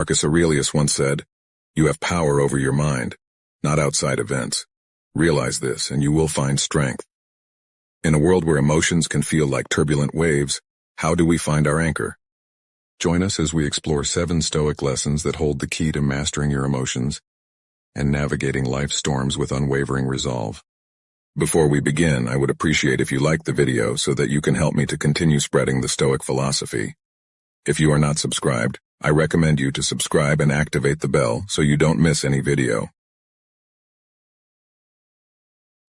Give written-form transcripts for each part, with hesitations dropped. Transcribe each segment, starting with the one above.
Marcus Aurelius once said, "You have power over your mind, not outside events. Realize this and you will find strength." In a world where emotions can feel like turbulent waves, how do we find our anchor? Join us as we explore 7 Stoic lessons that hold the key to mastering your emotions and navigating life's storms with unwavering resolve. Before we begin, I would appreciate if you liked the video so that you can help me to continue spreading the Stoic philosophy. If you are not subscribed, I recommend you to subscribe and activate the bell so you don't miss any video.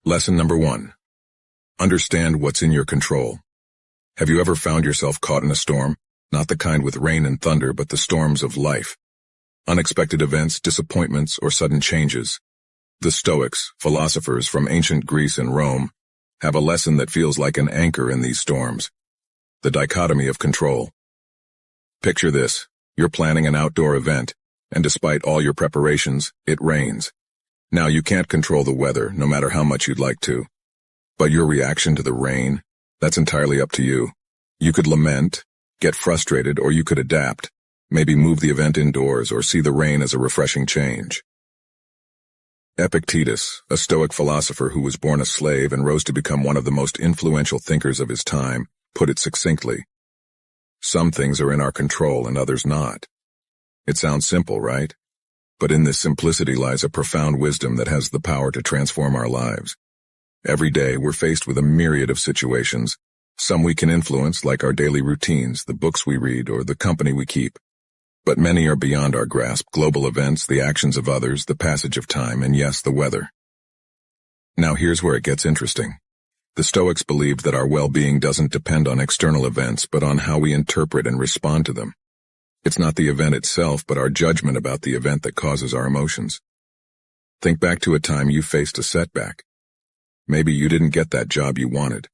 Lesson number 1. Understand what's in your control. Have you ever found yourself caught in a storm? Not the kind with rain and thunder, but the storms of life. Unexpected events, disappointments, or sudden changes. The Stoics, philosophers from ancient Greece and Rome, have a lesson that feels like an anchor in these storms. The dichotomy of control. Picture this. You're planning an outdoor event, and despite all your preparations, it rains. Now you can't control the weather, no matter how much you'd like to. But your reaction to the rain, that's entirely up to you. You could lament, get frustrated, or you could adapt. Maybe move the event indoors or see the rain as a refreshing change. Epictetus, a Stoic philosopher who was born a slave and rose to become one of the most influential thinkers of his time, put it succinctly. Some things are in our control and others not. It sounds simple, right? But in this simplicity lies a profound wisdom that has the power to transform our lives. Every day we're faced with a myriad of situations. Some we can influence, like our daily routines, the books we read, or the company we keep. But many are beyond our grasp: global events, the actions of others, the passage of time, and yes, the weather. Now here's where it gets interesting. The Stoics believed that our well-being doesn't depend on external events, but on how we interpret and respond to them. It's not the event itself, but our judgment about the event that causes our emotions. Think back to a time you faced a setback. Maybe you didn't get that job you wanted.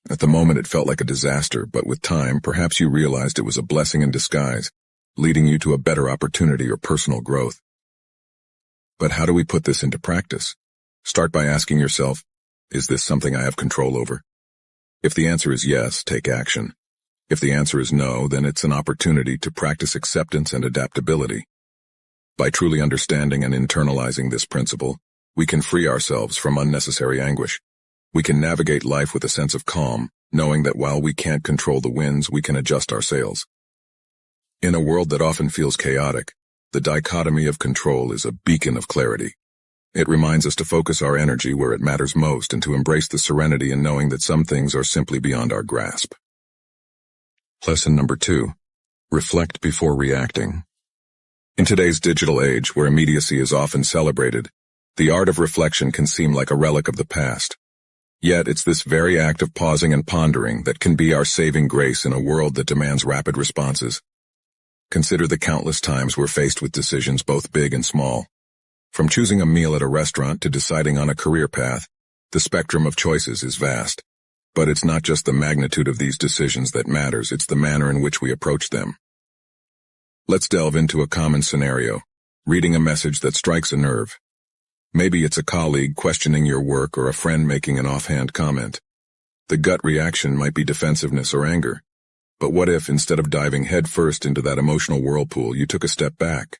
At the moment it felt like a disaster, but with time, perhaps you realized it was a blessing in disguise, leading you to a better opportunity or personal growth. But how do we put this into practice? Start by asking yourself, is this something I have control over? If the answer is yes, take action. If the answer is no, then it's an opportunity to practice acceptance and adaptability. By truly understanding and internalizing this principle, we can free ourselves from unnecessary anguish. We can navigate life with a sense of calm, knowing that while we can't control the winds, we can adjust our sails. In a world that often feels chaotic, the dichotomy of control is a beacon of clarity. It reminds us to focus our energy where it matters most and to embrace the serenity in knowing that some things are simply beyond our grasp. Lesson number 2. Reflect before reacting. In today's digital age, where immediacy is often celebrated, the art of reflection can seem like a relic of the past. Yet it's this very act of pausing and pondering that can be our saving grace in a world that demands rapid responses. Consider the countless times we're faced with decisions both big and small. From choosing a meal at a restaurant to deciding on a career path, the spectrum of choices is vast. But it's not just the magnitude of these decisions that matters, it's the manner in which we approach them. Let's delve into a common scenario: reading a message that strikes a nerve. Maybe it's a colleague questioning your work or a friend making an offhand comment. The gut reaction might be defensiveness or anger. But what if, instead of diving headfirst into that emotional whirlpool, you took a step back?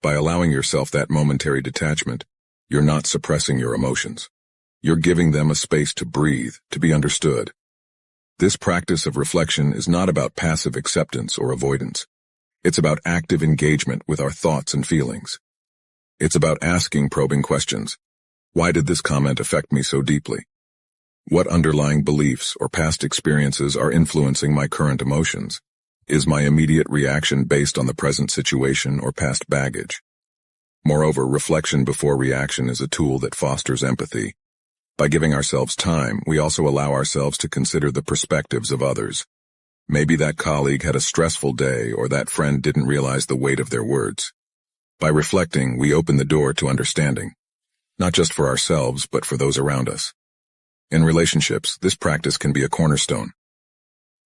By allowing yourself that momentary detachment, you're not suppressing your emotions. You're giving them a space to breathe, to be understood. This practice of reflection is not about passive acceptance or avoidance. It's about active engagement with our thoughts and feelings. It's about asking probing questions. Why did this comment affect me so deeply? What underlying beliefs or past experiences are influencing my current emotions? Is my immediate reaction based on the present situation or past baggage? Moreover, reflection before reaction is a tool that fosters empathy. By giving ourselves time, we also allow ourselves to consider the perspectives of others. Maybe that colleague had a stressful day, or that friend didn't realize the weight of their words. By reflecting, we open the door to understanding, not just for ourselves, but for those around us. In relationships, this practice can be a cornerstone.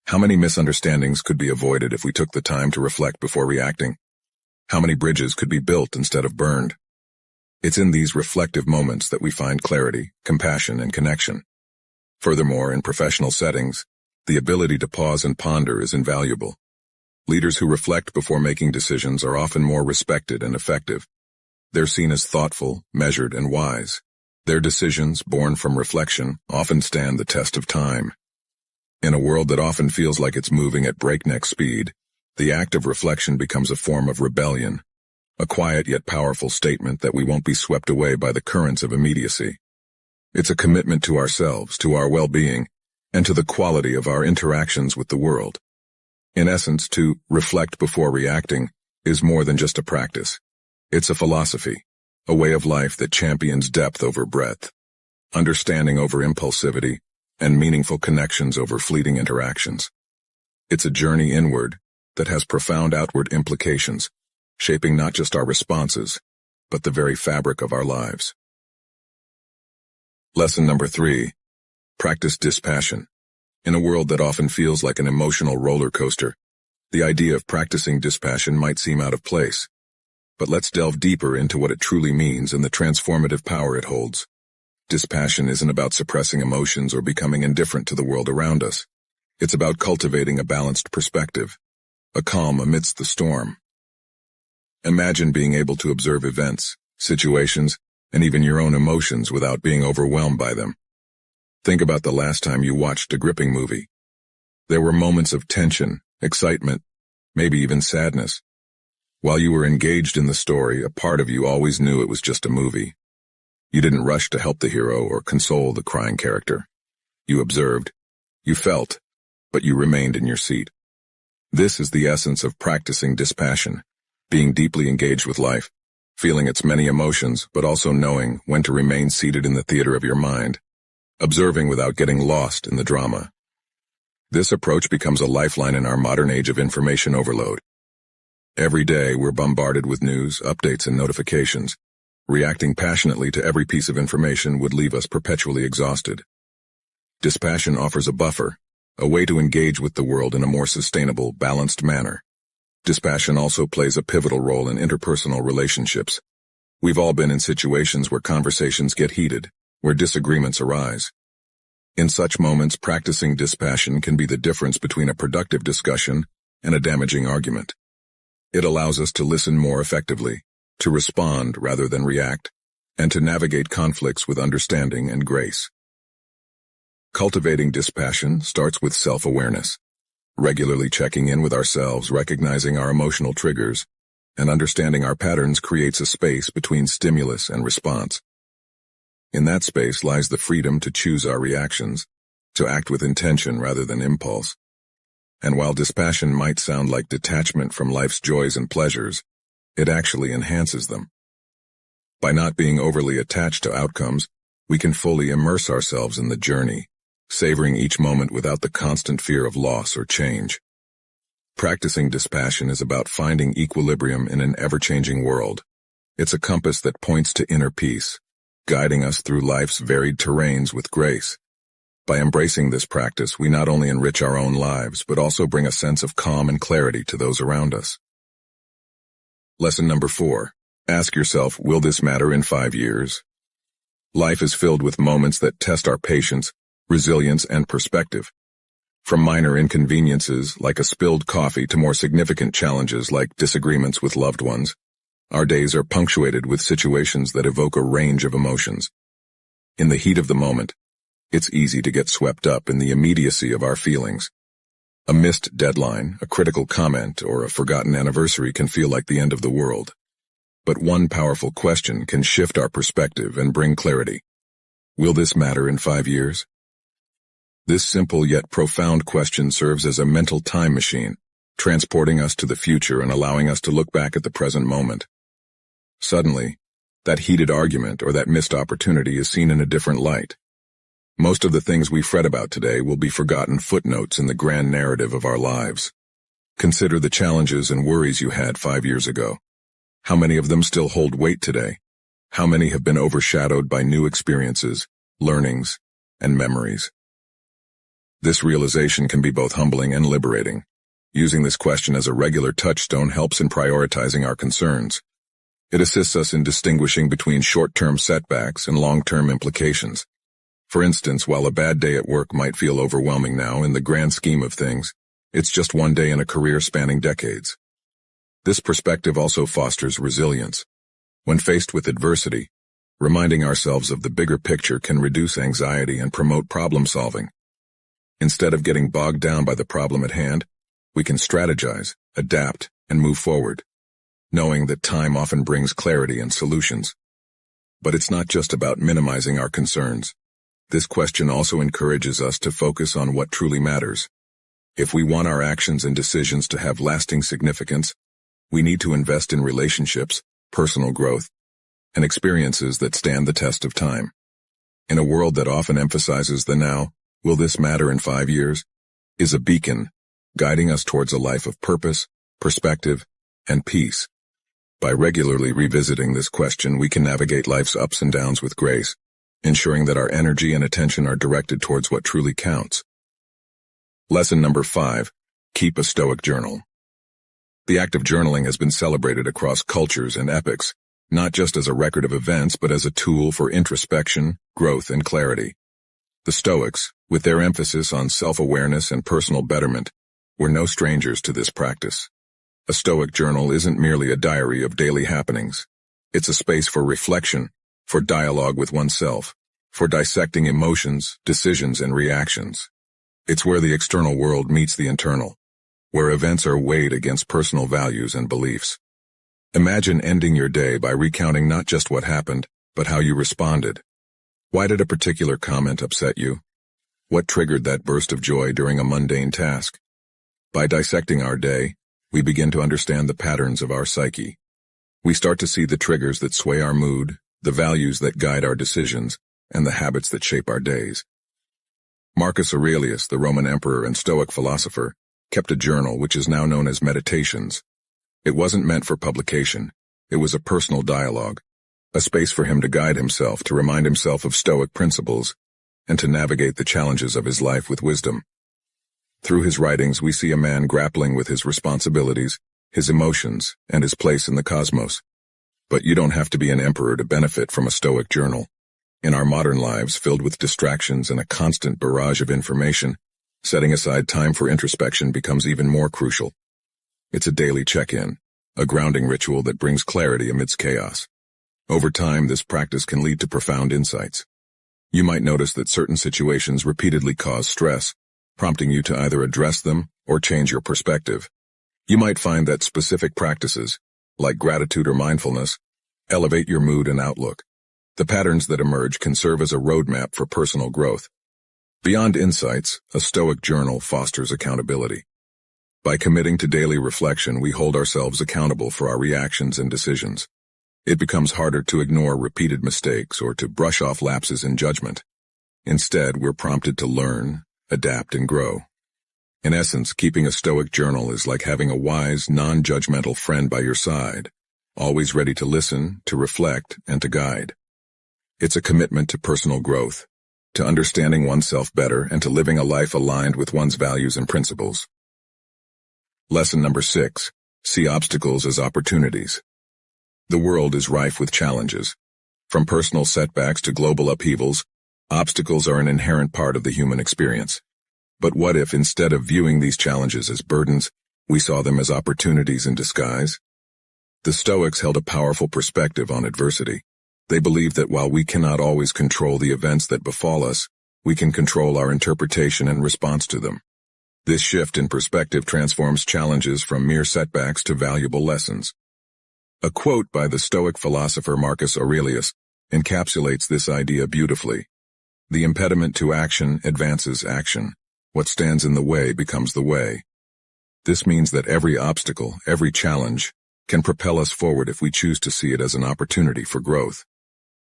How many misunderstandings could be avoided if we took the time to reflect before reacting? How many bridges could be built instead of burned? It's in these reflective moments that we find clarity, compassion, and connection. Furthermore, in professional settings, the ability to pause and ponder is invaluable. Leaders who reflect before making decisions are often more respected and effective. They're seen as thoughtful, measured, and wise. Their decisions, born from reflection, often stand the test of time. In a world that often feels like it's moving at breakneck speed, the act of reflection becomes a form of rebellion, a quiet yet powerful statement that we won't be swept away by the currents of immediacy. It's a commitment to ourselves, to our well-being, and to the quality of our interactions with the world. In essence, to reflect before reacting is more than just a practice. It's a philosophy, a way of life that champions depth over breadth, understanding over impulsivity, and meaningful connections over fleeting interactions. It's a journey inward that has profound outward implications, shaping not just our responses, but the very fabric of our lives. Lesson number 3. Practice dispassion. In a world that often feels like an emotional roller coaster, the idea of practicing dispassion might seem out of place. But let's delve deeper into what it truly means and the transformative power it holds. Dispassion isn't about suppressing emotions or becoming indifferent to the world around us. It's about cultivating a balanced perspective, a calm amidst the storm. Imagine being able to observe events, situations, and even your own emotions without being overwhelmed by them. Think about the last time you watched a gripping movie. There were moments of tension, excitement, maybe even sadness. While you were engaged in the story, a part of you always knew it was just a movie. You didn't rush to help the hero or console the crying character. You observed, you felt, but you remained in your seat. This is the essence of practicing dispassion, being deeply engaged with life, feeling its many emotions, but also knowing when to remain seated in the theater of your mind, observing without getting lost in the drama. This approach becomes a lifeline in our modern age of information overload. Every day we're bombarded with news, updates, and notifications. Reacting passionately to every piece of information would leave us perpetually exhausted. Dispassion offers a buffer, a way to engage with the world in a more sustainable, balanced manner. Dispassion also plays a pivotal role in interpersonal relationships. We've all been in situations where conversations get heated, where disagreements arise. In such moments, practicing dispassion can be the difference between a productive discussion and a damaging argument. It allows us to listen more effectively, to respond rather than react, and to navigate conflicts with understanding and grace. Cultivating dispassion starts with self-awareness, regularly checking in with ourselves, recognizing our emotional triggers, and understanding our patterns creates a space between stimulus and response. In that space lies the freedom to choose our reactions, to act with intention rather than impulse. And while dispassion might sound like detachment from life's joys and pleasures, it actually enhances them. By not being overly attached to outcomes, we can fully immerse ourselves in the journey, savoring each moment without the constant fear of loss or change. Practicing dispassion is about finding equilibrium in an ever-changing world. It's a compass that points to inner peace, guiding us through life's varied terrains with grace. By embracing this practice, we not only enrich our own lives, but also bring a sense of calm and clarity to those around us. Lesson number 4. Ask yourself, will this matter in 5 years? Life is filled with moments that test our patience, resilience, and perspective. From minor inconveniences like a spilled coffee to more significant challenges like disagreements with loved ones, our days are punctuated with situations that evoke a range of emotions. In the heat of the moment, it's easy to get swept up in the immediacy of our feelings. A missed deadline, a critical comment, or a forgotten anniversary can feel like the end of the world. But one powerful question can shift our perspective and bring clarity. Will this matter in 5 years? This simple yet profound question serves as a mental time machine, transporting us to the future and allowing us to look back at the present moment. Suddenly, that heated argument or that missed opportunity is seen in a different light. Most of the things we fret about today will be forgotten footnotes in the grand narrative of our lives. Consider the challenges and worries you had 5 years ago. How many of them still hold weight today? How many have been overshadowed by new experiences, learnings, and memories? This realization can be both humbling and liberating. Using this question as a regular touchstone helps in prioritizing our concerns. It assists us in distinguishing between short-term setbacks and long-term implications. For instance, while a bad day at work might feel overwhelming now, in the grand scheme of things, It's just one day in a career spanning decades. This perspective also fosters resilience. When faced with adversity, reminding ourselves of the bigger picture can reduce anxiety and promote problem solving. Instead of getting bogged down by the problem at hand, we can strategize, adapt, and move forward, knowing that time often brings clarity and solutions. But it's not just about minimizing our concerns. This question also encourages us to focus on what truly matters. If we want our actions and decisions to have lasting significance, we need to invest in relationships, personal growth, and experiences that stand the test of time. In a world that often emphasizes the now, will this matter in 5 years, is a beacon, guiding us towards a life of purpose, perspective, and peace. By regularly revisiting this question, we can navigate life's ups and downs with grace, ensuring that our energy and attention are directed towards what truly counts. Lesson number 5. Keep a Stoic journal. The act of journaling has been celebrated across cultures and epochs, not just as a record of events but as a tool for introspection, growth, and clarity. The Stoics, with their emphasis on self-awareness and personal betterment, were no strangers to this practice. A Stoic journal isn't merely a diary of daily happenings. It's a space for reflection, for dialogue with oneself, for dissecting emotions, decisions, and reactions. It's where the external world meets the internal, where events are weighed against personal values and beliefs. Imagine ending your day by recounting not just what happened, but how you responded. Why did a particular comment upset you? What triggered that burst of joy during a mundane task? By dissecting our day, we begin to understand the patterns of our psyche. We start to see the triggers that sway our mood, the values that guide our decisions, and the habits that shape our days. Marcus Aurelius, the Roman emperor and Stoic philosopher, kept a journal which is now known as Meditations. It wasn't meant for publication. It was a personal dialogue, a space for him to guide himself, to remind himself of Stoic principles, and to navigate the challenges of his life with wisdom. Through his writings, we see a man grappling with his responsibilities, his emotions, and his place in the cosmos. But you don't have to be an emperor to benefit from a Stoic journal. In our modern lives, filled with distractions and a constant barrage of information, setting aside time for introspection becomes even more crucial. It's a daily check-in, a grounding ritual that brings clarity amidst chaos. Over time, this practice can lead to profound insights. You might notice that certain situations repeatedly cause stress, prompting you to either address them or change your perspective. You might find that specific practices, like gratitude or mindfulness, elevate your mood and outlook. The patterns that emerge can serve as a roadmap for personal growth. Beyond insights, a Stoic journal fosters accountability. By committing to daily reflection, we hold ourselves accountable for our reactions and decisions. It becomes harder to ignore repeated mistakes or to brush off lapses in judgment. Instead, we're prompted to learn, adapt, and grow. In essence, keeping a Stoic journal is like having a wise, non-judgmental friend by your side, always ready to listen, to reflect, and to guide. It's a commitment to personal growth, to understanding oneself better, and to living a life aligned with one's values and principles. Lesson number 6. See obstacles as opportunities. The world is rife with challenges. From personal setbacks to global upheavals, obstacles are an inherent part of the human experience. But what if, instead of viewing these challenges as burdens, we saw them as opportunities in disguise? The Stoics held a powerful perspective on adversity. They believed that while we cannot always control the events that befall us, we can control our interpretation and response to them. This shift in perspective transforms challenges from mere setbacks to valuable lessons. A quote by the Stoic philosopher Marcus Aurelius encapsulates this idea beautifully. The impediment to action advances action. What stands in the way becomes the way. This means that every obstacle, every challenge, can propel us forward if we choose to see it as an opportunity for growth.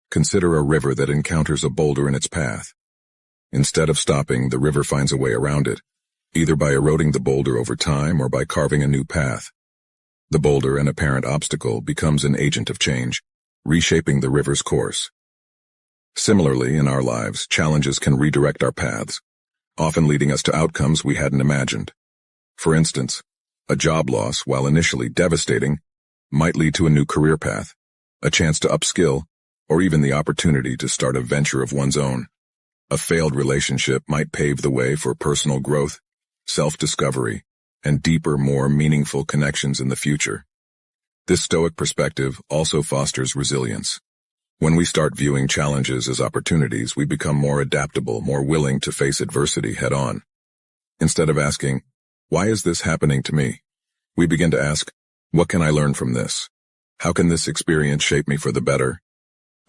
Consider a river that encounters a boulder in its path. Instead of stopping, the river finds a way around it, either by eroding the boulder over time or by carving a new path. The boulder, an apparent obstacle, becomes an agent of change, reshaping the river's course. Similarly, in our lives, challenges can redirect our paths, often leading us to outcomes we hadn't imagined. For instance, a job loss, while initially devastating, might lead to a new career path, a chance to upskill, or even the opportunity to start a venture of one's own. A failed relationship might pave the way for personal growth, self-discovery, and deeper, more meaningful connections in the future. This Stoic perspective also fosters resilience. When we start viewing challenges as opportunities, we become more adaptable, more willing to face adversity head-on. Instead of asking, "Why is this happening to me?" we begin to ask, "What can I learn from this? How can this experience shape me for the better?"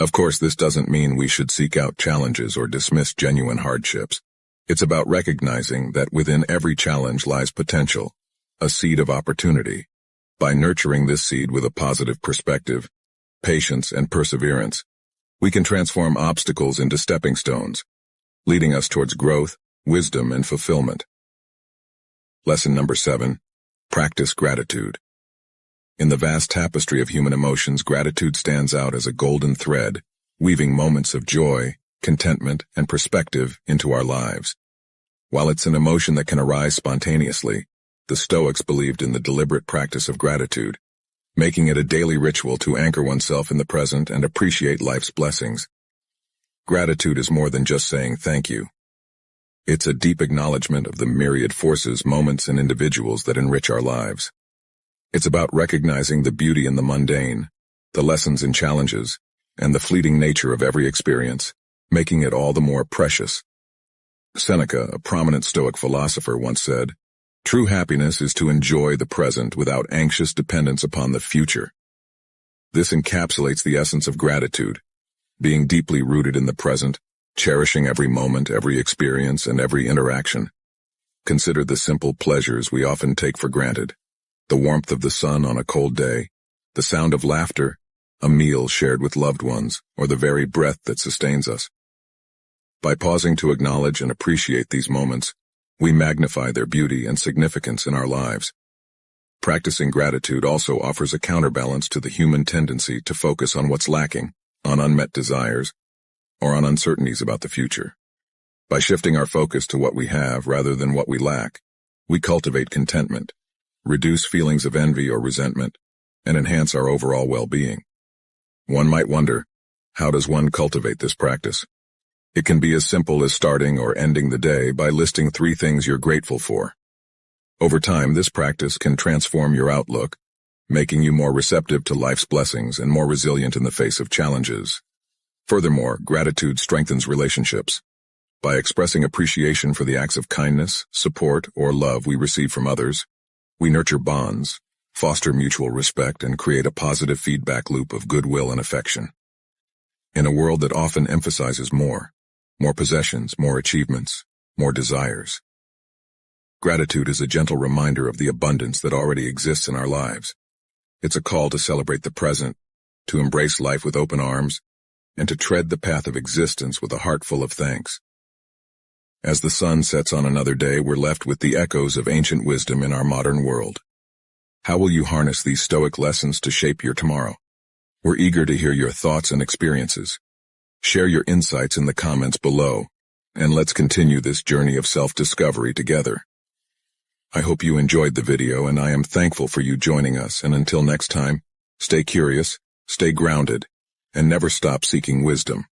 Of course, this doesn't mean we should seek out challenges or dismiss genuine hardships. It's about recognizing that within every challenge lies potential, a seed of opportunity. By nurturing this seed with a positive perspective, patience, and perseverance, we can transform obstacles into stepping stones, leading us towards growth, wisdom, and fulfillment. Lesson number 7. Practice gratitude. In the vast tapestry of human emotions, gratitude stands out as a golden thread, weaving moments of joy, contentment, and perspective into our lives. While it's an emotion that can arise spontaneously, the Stoics believed in the deliberate practice of gratitude, making it a daily ritual to anchor oneself in the present and appreciate life's blessings. Gratitude is more than just saying thank you. It's a deep acknowledgement of the myriad forces, moments, and individuals that enrich our lives. It's about recognizing the beauty in the mundane, the lessons in challenges, and the fleeting nature of every experience, making it all the more precious. Seneca, a prominent Stoic philosopher, once said, "True happiness is to enjoy the present without anxious dependence upon the future." This encapsulates the essence of gratitude, being deeply rooted in the present, cherishing every moment, every experience, and every interaction. Consider the simple pleasures we often take for granted: the warmth of the sun on a cold day, the sound of laughter, a meal shared with loved ones, or the very breath that sustains us. By pausing to acknowledge and appreciate these moments, we magnify their beauty and significance in our lives. Practicing gratitude also offers a counterbalance to the human tendency to focus on what's lacking, on unmet desires, or on uncertainties about the future. By shifting our focus to what we have rather than what we lack, we cultivate contentment, reduce feelings of envy or resentment, and enhance our overall well-being. One might wonder, how does one cultivate this practice? It can be as simple as starting or ending the day by listing 3 things you're grateful for. Over time, this practice can transform your outlook, making you more receptive to life's blessings and more resilient in the face of challenges. Furthermore, gratitude strengthens relationships. By expressing appreciation for the acts of kindness, support, or love we receive from others, we nurture bonds, foster mutual respect, and create a positive feedback loop of goodwill and affection. In a world that often emphasizes more possessions, more achievements, more desires, gratitude is a gentle reminder of the abundance that already exists in our lives. It's a call to celebrate the present, to embrace life with open arms, and to tread the path of existence with a heart full of thanks. As the sun sets on another day, we're left with the echoes of ancient wisdom in our modern world. How will you harness these Stoic lessons to shape your tomorrow? We're eager to hear your thoughts and experiences. Share your insights in the comments below, and let's continue this journey of self-discovery together. I hope you enjoyed the video, and I am thankful for you joining us, and until next time, stay curious, stay grounded, and never stop seeking wisdom.